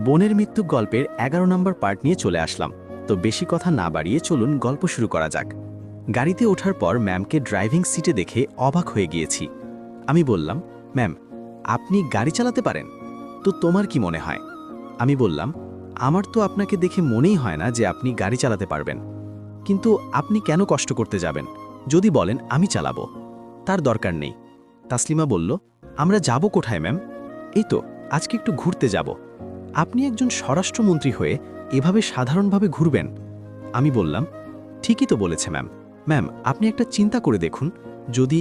বোনের মৃত্যু গল্পের ১১ নম্বর পার্ট নিয়ে চলে আসলাম। তো বেশি কথা না বাড়িয়ে চলুন গল্প শুরু করা যাক। গাড়িতে ওঠার পর ম্যামকে ড্রাইভিং সিটে দেখে অবাক হয়ে গিয়েছি। আমি বললাম, ম্যাম, আপনি গাড়ি চালাতে পারেন? তো তোমার কি মনে হয়? আমি বললাম, আমার তো আপনাকে দেখে মনেই হয় না যে আপনি গাড়ি চালাতে পারবেন। কিন্তু আপনি কেন কষ্ট করতে যাবেন? যদি বলেন আমি চালাবো। তার দরকার নেই। তাসলিমা বলল, আমরা যাব কোথায় ম্যাম? এই তো আজকে একটু ঘুরতে যাব। আপনি একজন স্বরাষ্ট্রমন্ত্রী হয়ে এভাবে সাধারণভাবে ঘুরবেন? আমি বললাম, ঠিকই তো বলেছে ম্যাম। ম্যাম, আপনি একটা চিন্তা করে দেখুন, যদি...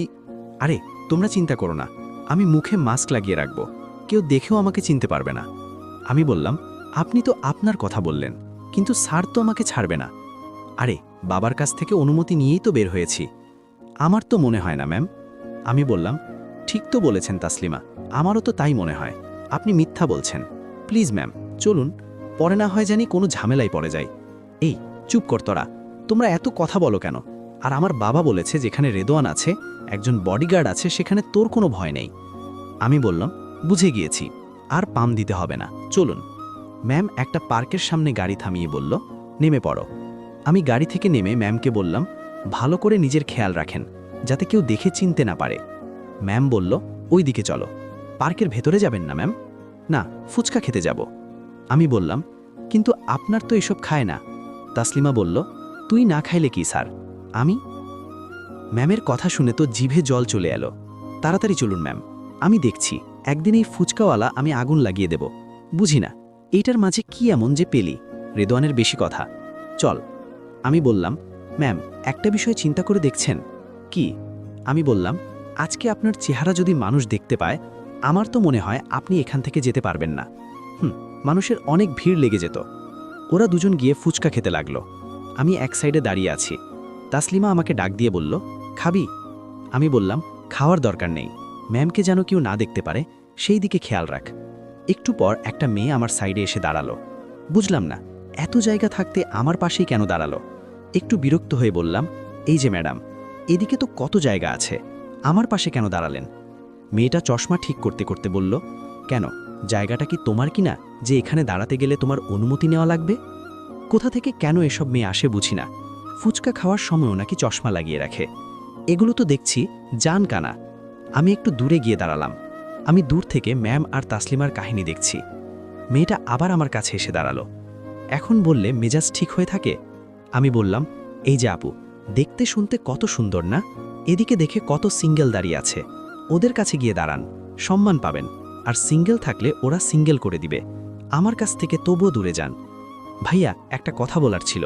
আরে তোমরা চিন্তা করো না, আমি মুখে মাস্ক লাগিয়ে রাখব, কেউ দেখেও আমাকে চিনতে পারবে না। আমি বললাম, আপনি তো আপনার কথা বললেন, কিন্তু স্যার তো আমাকে ছাড়বে না। আরে বাবার কাছ থেকে অনুমতি নিয়েই তো বের হয়েছি। আমার তো মনে হয় না ম্যাম। আমি বললাম, ঠিক তো বলেছেন তাসলিমা, আমারও তো তাই মনে হয়। আপনি মিথ্যা বলছেন। প্লিজ ম্যাম, চলুন, পরে না হয় জানি কোনো ঝামেলায় পড়ে যায়। এই চুপ কর তোরা, তোমরা এত কথা বলো কেন? আর আমার বাবা বলেছে যেখানে রেদোয়ান আছে, একজন বডিগার্ড আছে, সেখানে তোর কোনো ভয় নেই। আমি বললাম, বুঝে গিয়েছি, আর পাম দিতে হবে না, চলুন। ম্যাম একটা পার্কের সামনে গাড়ি থামিয়ে বলল, নেমে পড়ো। আমি গাড়ি থেকে নেমে ম্যামকে বললাম, ভালো করে নিজের খেয়াল রাখেন, যাতে কেউ দেখে চিনতে না পারে। ম্যাম বলল, ওই দিকে চলো। পার্কের ভেতরে যাবেন না ম্যাম? না, ফুচকা খেতে যাব। আমি বললাম, কিন্তু আপনার তো এসব খায় না। তাসলিমা বলল, তুই না খাইলে কি স্যার? আমি... ম্যামের কথা শুনে তো জিভে জল চলে এলো। তাড়াতাড়ি চলুন ম্যাম, আমি দেখছি একদিন এই ফুচকাওয়ালা আমি আগুন লাগিয়ে দেব। বুঝি না এইটার মাঝে কি এমন যে পেলি, রেদওয়ানের বেশি কথা। চল। আমি বললাম, ম্যাম, একটা বিষয় চিন্তা করে দেখছেন? কি? আমি বললাম, আজকে আপনার চেহারা যদি মানুষ দেখতে পায়, আমার তো মনে হয় আপনি এখান থেকে যেতে পারবেন না। মানুষের অনেক ভিড় লেগে যেত। ওরা দুজন গিয়ে ফুচকা খেতে লাগলো। আমি এক সাইডে দাঁড়িয়ে আছি। তাসলিমা আমাকে ডাক দিয়ে বলল, খাবি? আমি বললাম, খাওয়ার দরকার নেই, ম্যামকে যেন কেউ না দেখতে পারে সেই দিকে খেয়াল রাখ। একটু পর একটা মেয়ে আমার সাইডে এসে দাঁড়ালো। বুঝলাম না, এত জায়গা থাকতে আমার পাশেই কেন দাঁড়ালো। একটু বিরক্ত হয়ে বললাম, এই যে ম্যাডাম, এদিকে তো কত জায়গা আছে, আমার পাশে কেন দাঁড়ালেন? মেয়েটা চশমা ঠিক করতে করতে বলল, কেন, জায়গাটা কি তোমার কিনা যে এখানে দাঁড়াতে গেলে তোমার অনুমতি নেওয়া লাগবে? কোথা থেকে কেন এসব মেয়ে আসে বুঝি না। ফুচকা খাওয়ার সময়ও নাকি চশমা লাগিয়ে রাখে। এগুলো তো দেখছি জান কানা। আমি একটু দূরে গিয়ে দাঁড়ালাম। আমি দূর থেকে ম্যাম আর তাসলিমার কাহিনী দেখছি। মেয়েটা আবার আমার কাছে এসে দাঁড়ালো। এখন বললে মেজাজ ঠিক হয়ে থাকে? আমি বললাম, এই যে আপু, দেখতে শুনতে কত সুন্দর না? এদিকে দেখে কত সিঙ্গেল দাঁড়িয়ে আছে, ওদের কাছে গিয়ে দাঁড়ান, সম্মান পাবেন। আর সিঙ্গেল থাকলে ওরা সিঙ্গেল করে দিবে, আমার কাছ থেকে তবুও দূরে যান। ভাইয়া, একটা কথা বলার ছিল।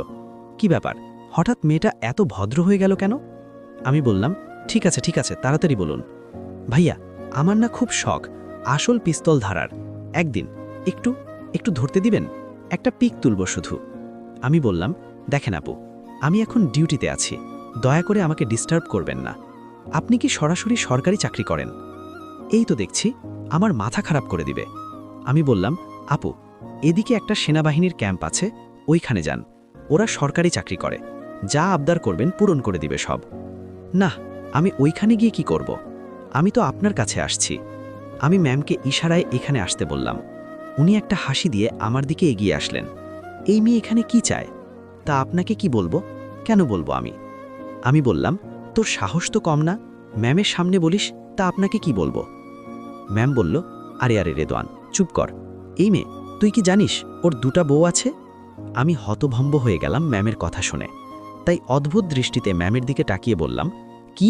কি ব্যাপার, হঠাৎ মেয়েটা এত ভদ্র হয়ে গেল কেন? আমি বললাম, ঠিক আছে ঠিক আছে, তাড়াতাড়ি বলুন। ভাইয়া, আমার না খুব শখ আসল পিস্তল ধারার। একদিন একটু একটু ধরতে দিবেন? একটা পিক তুলব শুধু। আমি বললাম, দেখেন আপু, আমি এখন ডিউটিতে আছি, দয়া করে আমাকে ডিস্টার্ব করবেন না। আপনি কি সরাসরি সরকারি চাকরি করেন? এই তো দেখছি আমার মাথা খারাপ করে দিবে। আমি বললাম, আপু, এদিকে একটা সেনাবাহিনীর ক্যাম্প আছে, ওইখানে যান, ওরা সরকারি চাকরি করে, যা আবদার করবেন পূরণ করে দিবে সব। না, আমি ওইখানে গিয়ে কি করব? আমি তো আপনার কাছে আসছি। আমি ম্যামকে ইশারায় এখানে আসতে বললাম। উনি একটা হাসি দিয়ে আমার দিকে এগিয়ে আসলেন। এই মেয়ে এখানে কি চায়? তা আপনাকে কি বলবো? কেন বলবো আমি? আমি বললাম, তোর সাহস তো কম না, ম্যামের সামনে বলিস, তা আপনাকে কি বলবো? ম্যাম বলল, আরে আরে রেদওয়ান, চুপ কর। এই মেয়ে, তুই কি জানিস ওর দুটা বউ আছে? আমি হতভম্ব হয়ে গেলাম ম্যামের কথা শুনে। তাই অদ্ভুত দৃষ্টিতে ম্যামের দিকে তাকিয়ে বললাম, কি?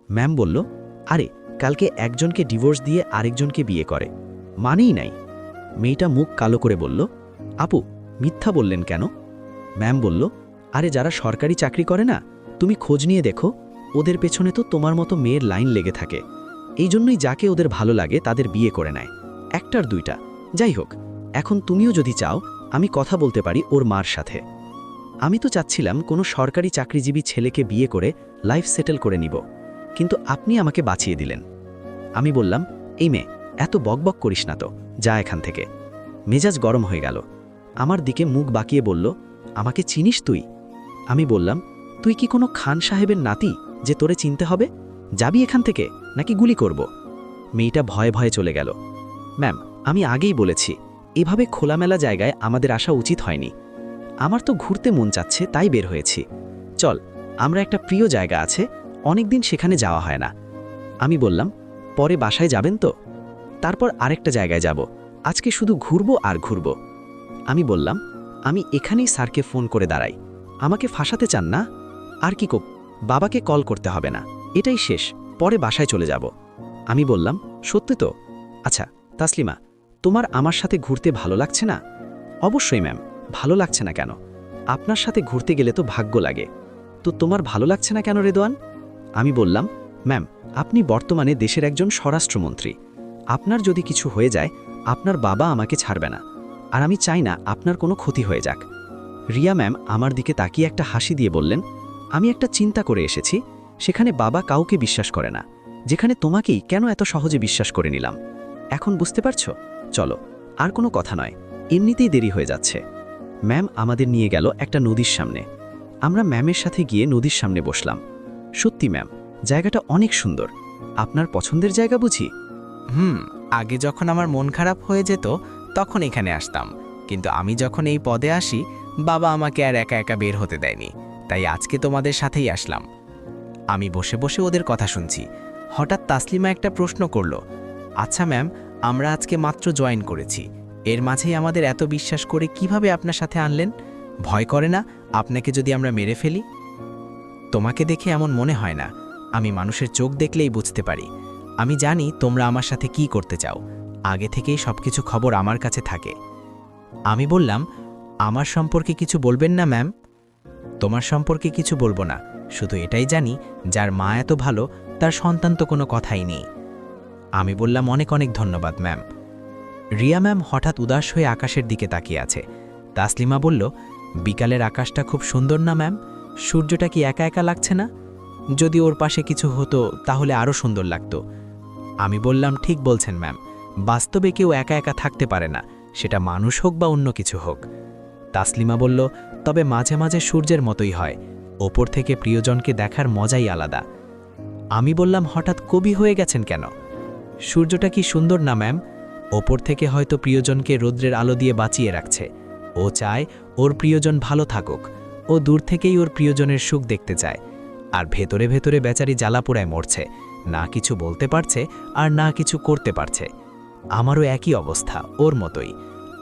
ম্যাম বলল, আরে কালকে একজনকে ডিভোর্স দিয়ে আরেকজনকে বিয়ে করে, মানেই নাই। মেয়েটা মুখ কালো করে বলল, আপু, মিথ্যা বললেন কেন? ম্যাম বলল, আরে যারা সরকারি চাকরি করে না, তুমি খোঁজ নিয়ে দেখো, ওদের পেছনে তো তোমার মতো মেয়ের লাইন লেগে থাকে। এই জন্যই যাকে ওদের ভালো লাগে তাদের বিয়ে করে নেয়, একটার দুইটা। যাই হোক, এখন তুমিও যদি চাও, আমি কথা বলতে পারি ওর মার সাথে। আমি তো চাচ্ছিলাম কোনো সরকারি চাকরিজীবী ছেলেকে বিয়ে করে লাইফ সেটেল করে নিব, কিন্তু আপনি আমাকে বাঁচিয়ে দিলেন। আমি বললাম, এই মেয়ে, এত বকবক করিস না তো, যা এখান থেকে। মেজাজ গরম হয়ে গেল। আমার দিকে মুখ বাঁকিয়ে বলল, আমাকে চিনিস তুই? আমি বললাম, তুই কি কোনো খান সাহেবের নাতি যে তোরে চিনতে হবে? যাবি এখান থেকে নাকি গুলি করব? মেয়েটা ভয়ে ভয়ে চলে গেল। ম্যাম, আমি আগেই বলেছি, এভাবে খোলামেলা জায়গায় আমাদের আসা উচিত হয়নি। আমার তো ঘুরতে মন চাচ্ছে, তাই বের হয়েছি। চল, আমরা একটা প্রিয় জায়গা আছে, অনেকদিন সেখানে যাওয়া হয় না। আমি বললাম, পরে বাসায় যাবেন তো? তারপর আরেকটা জায়গায় যাব, আজকে শুধু ঘুরবো আর ঘুরবো। আমি বললাম, আমি এখানেই স্যারকে ফোন করে দাঁড়াই। আমাকে ফাঁসাতে চান না? আর কি বাবাকে কল করতে হবে না, এটাই শেষ, পরে বাসায় চলে যাব। আমি বললাম, সত্যি তো? আচ্ছা তাসলিমা, তোমার আমার সাথে ঘুরতে ভালো লাগছে না? অবশ্যই ম্যাম, ভালো লাগছে না কেন? আপনার সাথে ঘুরতে গেলে তো ভাগ্য লাগে। তো তোমার ভালো লাগছে না কেন রেদওয়ান? আমি বললাম, ম্যাম, আপনি বর্তমানে দেশের একজন স্বরাষ্ট্রমন্ত্রী। আপনার যদি কিছু হয়ে যায়, আপনার বাবা আমাকে ছাড়বে না, আর আমি চাই না আপনার কোনো ক্ষতি হয়ে যাক। রিয়া ম্যাম আমার দিকে তাকিয়ে একটা হাসি দিয়ে বললেন, আমি একটা চিন্তা করে এসেছি, সেখানে বাবা কাউকে বিশ্বাস করে না, যেখানে তোমাকেই কেন এত সহজে বিশ্বাস করে নিলাম। এখন বুঝতে পারছো? চলো, আর কোনো কথা নয়, এমনিতেই দেরি হয়ে যাচ্ছে। ম্যাম আমাদের নিয়ে গেল একটা নদীর সামনে। আমরা ম্যামের সাথে গিয়ে নদীর সামনে বসলাম। সত্যি ম্যাম, জায়গাটা অনেক সুন্দর। আপনার পছন্দের জায়গা বুঝি? আগে যখন আমার মন খারাপ হয়ে যেত তখন এখানে আসতাম, কিন্তু আমি যখন এই পদে আসি বাবা আমাকে আর একা একা বের হতে দেয়নি, তাই আজকে তোমাদের সাথেই আসলাম। আমি বসে বসে ওদের কথা শুনছি। হঠাৎ তাসলিমা একটা প্রশ্ন করল, আচ্ছা ম্যাম, আমরা আজকে মাত্র জয়েন করেছি, এর মাঝেই আমাদের এত বিশ্বাস করে কিভাবে আপনার সাথে আনলেন? ভয় করে না আপনাকে যদি আমরা মেরে ফেলি? তোমাকে দেখে এমন মনে হয় না, আমি মানুষের চোখ দেখলেই বুঝতে পারি। আমি জানি তোমরা আমার সাথে কি করতে চাও, আগে থেকেই সবকিছু খবর আমার কাছে থাকে। আমি বললাম, আমার সম্পর্কে কিছু বলবেন না ম্যাম? তোমার সম্পর্কে কিছু বলবো না, শুধু এটাই জানি যার মা এত ভালো তার সন্তান তো কোনো কথাই নেই। আমি বললাম, অনেক অনেক ধন্যবাদ ম্যাম। রিয়া ম্যাম হঠাৎ উদাস হয়ে আকাশের দিকে তাকিয়ে আছে। তাসলিমা বলল, বিকালের আকাশটা খুব সুন্দর না ম্যাম? সূর্যটা কি একা একা লাগছে না? যদি ওর পাশে কিছু হতো তাহলে আরও সুন্দর লাগতো। আমি বললাম, ঠিক বলছেন ম্যাম, বাস্তবে কেউ একা একা থাকতে পারে না, সেটা মানুষ হোক বা অন্য কিছু হোক। তাসলিমা বলল, তবে মাঝে মাঝে সূর্যের মতোই হয়, ওপর থেকে প্রিয়জনকে দেখার মজাই আলাদা। আমি বললাম, হঠাৎ কবি হয়ে গেছেন কেন? সূর্যটা কি সুন্দর না ম্যাম? ওপর থেকে হয়তো প্রিয়জনকে রৌদ্রের আলো দিয়ে বাঁচিয়ে রাখছে। ও চায় ওর প্রিয়জন ভালো থাকুক, ও দূর থেকেই ওর প্রিয়জনের সুখ দেখতে চায়, আর ভেতরে ভেতরে বেচারি জ্বালাপোড়ায় মরছে, না কিছু বলতে পারছে আর না কিছু করতে পারছে। আমারও একই অবস্থা, ওর মতোই।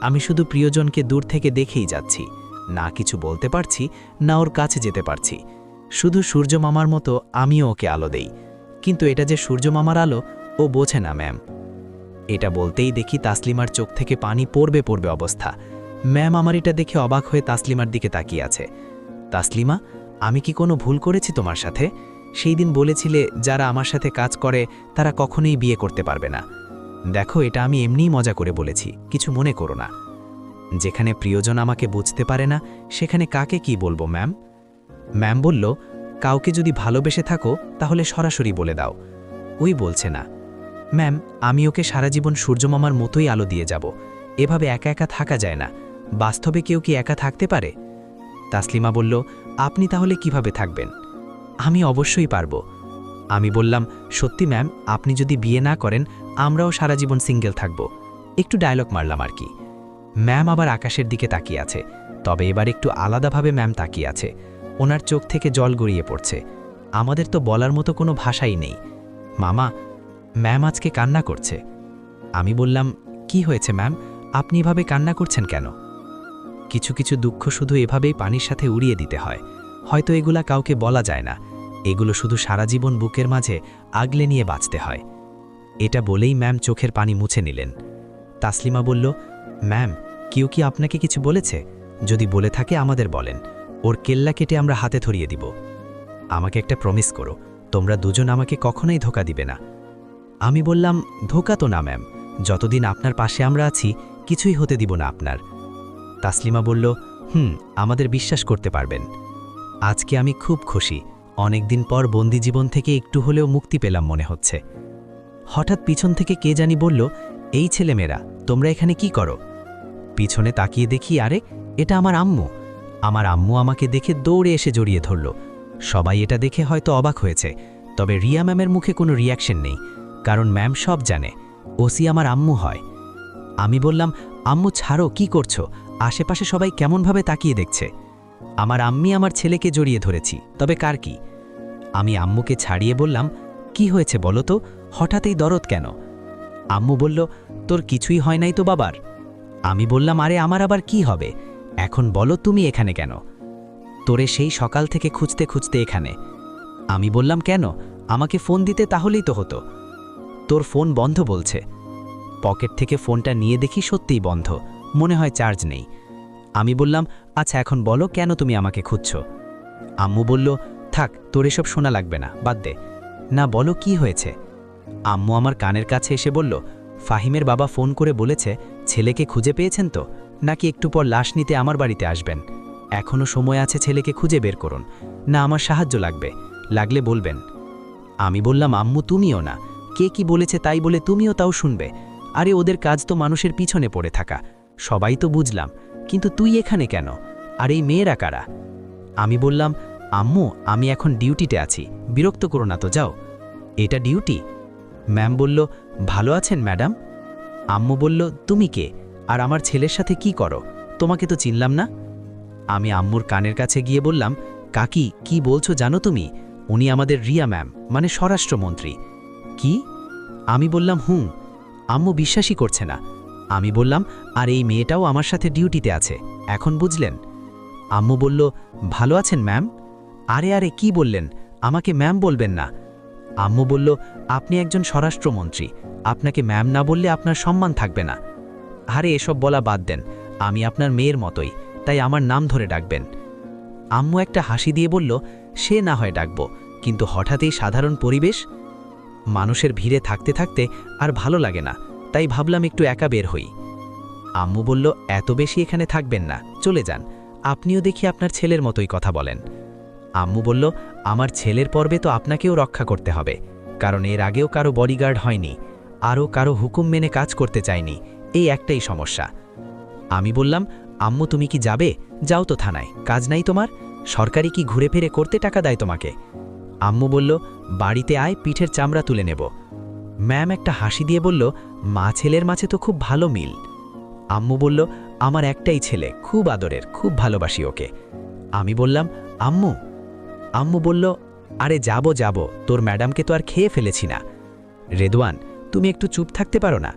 আমি শুধু প্রিয়জনকে দূর থেকে দেখেই যাচ্ছি, না কিছু বলতে পারছি না ওর কাছে যেতে পারছি। শুধু সূর্যমামার মতো আমিও ওকে আলো দেই, কিন্তু এটা যে সূর্যমামার আলো ও বোঝে না ম্যাম। এটা বলতেই দেখি তাসলিমার চোখ থেকে পানি পড়বে পড়বে অবস্থা। ম্যাম আমার এটা দেখে অবাক হয়ে তাসলিমার দিকে তাকিয়ে আছে। তাসলিমা, আমি কি কোনো ভুল করেছি তোমার সাথে? সেই দিন বলেছিলে যারা আমার সাথে কাজ করে তারা কখনোই বিয়ে করতে পারবে না। দেখো, এটা আমি এমনিই মজা করে বলেছি, কিছু মনে করো না। যেখানে প্রিয়জন আমাকে বুঝতে পারে না সেখানে কাকে কি বলবো ম্যাম? ম্যাম বলল, কাউকে যদি ভালোবেসে থাকো তাহলে সরাসরি বলে দাও। ওই বলছে না। ম্যাম, আমি ওকে সারা জীবন সূর্যমামার মতোই আলো দিয়ে যাব, এভাবে একা একা থাকা যায় না। বাস্তবে কেউ কি একা থাকতে পারে? তাসলিমা বলল, আপনি তাহলে কিভাবে থাকবেন? আমি অবশ্যই পারব। আমি বললাম, সত্যি ম্যাম, আপনি যদি বিয়ে না করেন আমরাও সারা জীবন সিঙ্গেল থাকব। একটু ডায়লগ মারলাম আর কি। ম্যাম আবার আকাশের দিকে তাকিয়ে আছে, তবে এবার একটু আলাদাভাবে ম্যাম তাকিয়ে আছে। ওনার চোখ থেকে জল গড়িয়ে পড়ছে। আমাদের তো বলার মতো কোনো ভাষাই নেই। মামা, ম্যাম আজকে কান্না করছে। আমি বললাম, কি হয়েছে ম্যাম, আপনি এভাবে কান্না করছেন কেন? কিছু কিছু দুঃখ শুধু এভাবেই পানির সাথে উড়িয়ে দিতে হয়, হয়তো এগুলা কাউকে বলা যায় না, এগুলো শুধু সারা জীবন বুকের মাঝে আগলে নিয়ে বাঁচতে হয়। এটা বলেই ম্যাম চোখের পানি মুছে নিলেন। তাসলিমা বলল, ম্যাম, কেউ কি আপনাকে কিছু বলেছে? যদি বলে থাকে আমাদের বলেন, ওর কেল্লা কেটে আমরা হাতে ধরিয়ে দিব। আমাকে একটা প্রমিস করো, তোমরা দুজন আমাকে কখনোই ধোকা দিবে না। আমি বললাম, ধোকা তো না ম্যাম, যতদিন আপনার পাশে আমরা আছি কিছুই হতে দিব না আপনার। তাসলিমা বলল, আমাদের বিশ্বাস করতে পারবেন। আজকে আমি খুব খুশি, অনেকদিন পর বন্দি জীবন থেকে একটু হলেও মুক্তি পেলাম মনে হচ্ছে। হঠাৎ পিছন থেকে কে জানি বলল, এই ছেলেমেয়েরা তোমরা এখানে কি করো? পিছনে তাকিয়ে দেখি, আরে এটা আমার আম্মু। আমার আম্মু আমাকে দেখে দৌড়ে এসে জড়িয়ে ধরল। সবাই এটা দেখে হয়তো অবাক হয়েছে, তবে রিয়া ম্যামের মুখে কোনো রিয়াকশন নেই, কারণ ম্যাম সব জানে, ওসি আমার আম্মু হয়। আমি বললাম, আম্মু ছাড়ো, কি করছো? আশেপাশে সবাই কেমনভাবে তাকিয়ে দেখছে। আমার আম্মি আমার ছেলেকে জড়িয়ে ধরেছি, তবে কার কি? আমি আম্মুকে ছাড়িয়ে বললাম, কি হয়েছে বলো তো, হঠাৎ এই দরদ কেন? আম্মু বলল, তোর কিছুই হয় নাই তো বাবার? আমি বললাম, আরে আমার আবার কি হবে? এখন বলো তুমি এখানে কেন? তোরে সেই সকাল থেকে খুঁজতে খুঁজতে এখানে। আমি বললাম, কেন? আমাকে ফোন দিতে তাহলেই তো হতো। তোর ফোন বন্ধ বলছে। পকেট থেকে ফোনটা নিয়ে দেখি সত্যিই বন্ধ, মনে হয় চার্জ নেই। আমি বললাম, আচ্ছা এখন বলো কেন তুমি আমাকে খুঁজছো? আম্মু বলল, থাক, তোর এসব শোনা লাগবে না, বাদ দে। না, বলো কি হয়েছে? আম্মু আমার কানের কাছে এসে বলল, ফাহিমের বাবা ফোন করে বলেছে ছেলেকে খুঁজে পেয়েছেন তো, নাকি একটু পর লাশ নিতে আমার বাড়িতে আসবেন। এখনও সময় আছে, ছেলেকে খুঁজে বের করুন। না, আমার সাহায্য লাগবে, লাগলে বলবেন। আমি বললাম, আম্মু তুমিও না, কে কি বলেছে তাই বলে তুমিও তাও শুনবে? আরে ওদের কাজ তো মানুষের পিছনে পড়ে থাকা, সবাই তো বুঝলাম, কিন্তু তুই এখানে কেন? আর এই মেয়েরা কারা? আমি বললাম, আম্মু আমি এখন ডিউটিতে আছি, বিরক্ত করো না তো, যাও। এটা ডিউটি? ম্যাম বলল, ভালো আছেন ম্যাডাম? আম্মু বলল, তুমি কে, আর আমার ছেলের সাথে কি করো? তোমাকে তো চিনলাম না। আমি আম্মুর কানের কাছে গিয়ে বললাম, কাকি কি বলছো জানো তুমি? উনি আমাদের রিয়া ম্যাম, মানে স্বরাষ্ট্রমন্ত্রী। কি? আমি বললাম, হুম। আম্মু বিশ্বাসই করছে না। আমি বললাম, আর এই মেয়েটাও আমার সাথে ডিউটিতে আছে, এখন বুঝলেন? আম্মু বলল, ভালো আছেন ম্যাম? আরে আরে কি বললেন, আমাকে ম্যাম বলবেন না। আম্মু বলল, আপনি একজন স্বরাষ্ট্রমন্ত্রী, আপনাকে ম্যাম না বললে আপনার সম্মান থাকবে না। আরে এসব বলা বাদ দেন, আমি আপনার মেয়ের মতোই, তাই আমার নাম ধরে ডাকবেন। আম্মু একটা হাসি দিয়ে বলল, সে না হয় ডাকব, কিন্তু হঠাৎই সাধারণ পরিবেশ, মানুষের ভিড়ে থাকতে থাকতে আর ভালো লাগে না, তাই ভাবলাম একটু একা বের হই। আম্মু বলল, এত বেশি এখানে থাকবেন না, চলে যান, আপনিও দেখি আপনার ছেলের মতোই কথা বলেন। আম্মু বলল, আমার ছেলের পর্বে তো আপনাকেও রক্ষা করতে হবে, কারণ এর আগেও কারো বডিগার্ড হয়নি, আরও কারো হুকুম মেনে কাজ করতে চায়নি, এই একটাই সমস্যা। আমি বললাম, আম্মু তুমি কি যাবে? যাও তো থানায়, কাজ নাই তোমার? সরকারি কি ঘুরে ফিরে করতে টাকা দেয় তোমাকে? আম্মু বলল, বাড়িতে আয়, পিঠের চামড়া তুলে নেব। ম্যাম একটা হাসি দিয়ে বলল, মা ছেলের মাঝে তো খুব ভালো মিল। আম্মু বলল, আমার একটাই ছেলে, খুব আদরের, খুব ভালোবাসি ওকে। আমি বললাম, আম্মু? আম্মু বলল, আরে যাব যাব, তোর ম্যাডামকে তো আর খেয়ে ফেলেছি না। রেদওয়ান, তুমি একটু চুপ থাকতে পারো না?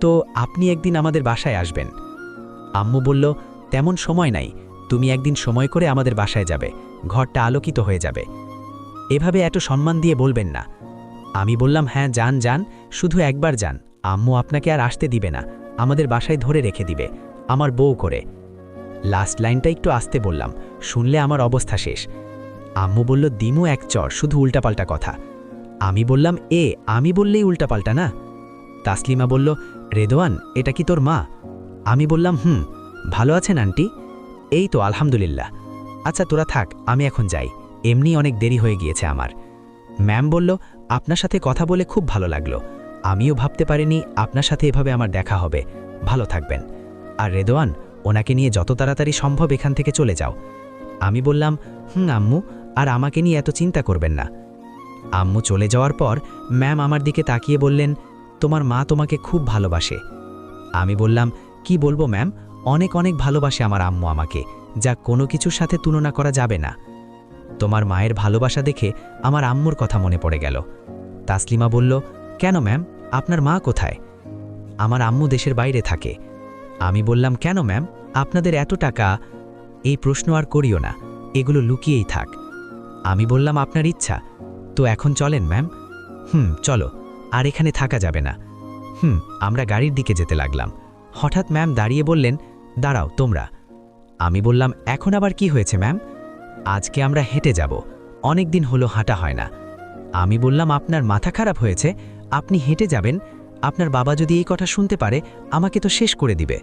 তো আপনি একদিন আমাদের বাসায় আসবেন। আম্মু বলল, তেমন সময় নাই, তুমি একদিন সময় করে আমাদের বাসায় যাবে, ঘরটা আলোকিত হয়ে যাবে। এভাবে এত সম্মান দিয়ে বলবেন না। আমি বললাম, হ্যাঁ যান যান, শুধু একবার যান, আম্মু আপনাকে আর আসতে দিবে না, আমাদের বাসায় ধরে রেখে দিবে, আমার বউ করে। লাস্ট লাইনটা একটু আসতে বললাম, শুনলে আমার অবস্থা শেষ। আম্মু বলল, দিমু এক চর, শুধু উল্টাপাল্টা কথা। আমি বললাম, আমি বললেই উল্টাপাল্টা না? তাসলিমা বলল, রেদওয়ান এটা কি তোর মা? আমি বললাম, হুম। ভালো আছেন আন্টি? এই তো আলহামদুলিল্লাহ। আচ্ছা তোরা থাক, আমি এখন যাই, এমনি অনেক দেরি হয়ে গিয়েছে আমার। ম্যাম বলল, আপনার সাথে কথা বলে খুব ভালো লাগলো, আমিও ভাবতে পারিনি আপনার সাথে এভাবে আমার দেখা হবে, ভালো থাকবেন। আর রেদওয়ান, ওনাকে নিয়ে যত তাড়াতাড়ি সম্ভব এখান থেকে চলে যাও। আমি বললাম, আম্মু, আর আমাকে নিয়ে এত চিন্তা করবেন না। আম্মু চলে যাওয়ার পর ম্যাম আমার দিকে তাকিয়ে বললেন, তোমার মা তোমাকে খুব ভালোবাসে। আমি বললাম, কি বলবো ম্যাম, অনেক অনেক ভালোবাসে আমার আম্মু আমাকে, যা কোনো কিছুর সাথে তুলনা করা যাবে না। তোমার মায়ের ভালোবাসা দেখে আমার আম্মুর কথা মনে পড়ে গেল। তাসলিমা বলল, কেন ম্যাম, আপনার মা কোথায়? আমার আম্মু দেশের বাইরে থাকে। আমি বললাম, কেন ম্যাম, আপনাদের এত টাকা? এই প্রশ্ন আর করিও না, এগুলো লুকিয়েই থাক। আমি বললাম, আপনার ইচ্ছা, তো এখন চলেন ম্যাম। চলো, আর এখানে থাকা যাবে না। আমরা গাড়ির দিকে যেতে লাগলাম। হঠাৎ ম্যাম দাঁড়িয়ে বললেন, দাঁড়াও তোমরা। আমি বললাম, এখন আবার কি হয়েছে ম্যাম? আজকে আমরা হেঁটে যাব, অনেক দিন হলো হাঁটা হয় না। আমি বললাম, আপনার মাথা খারাপ হয়েছে? আপনি হেঁটে যাবেন? আপনার বাবা যদি এই কথা শুনতে পারে আমাকে তো শেষ করে দিবে,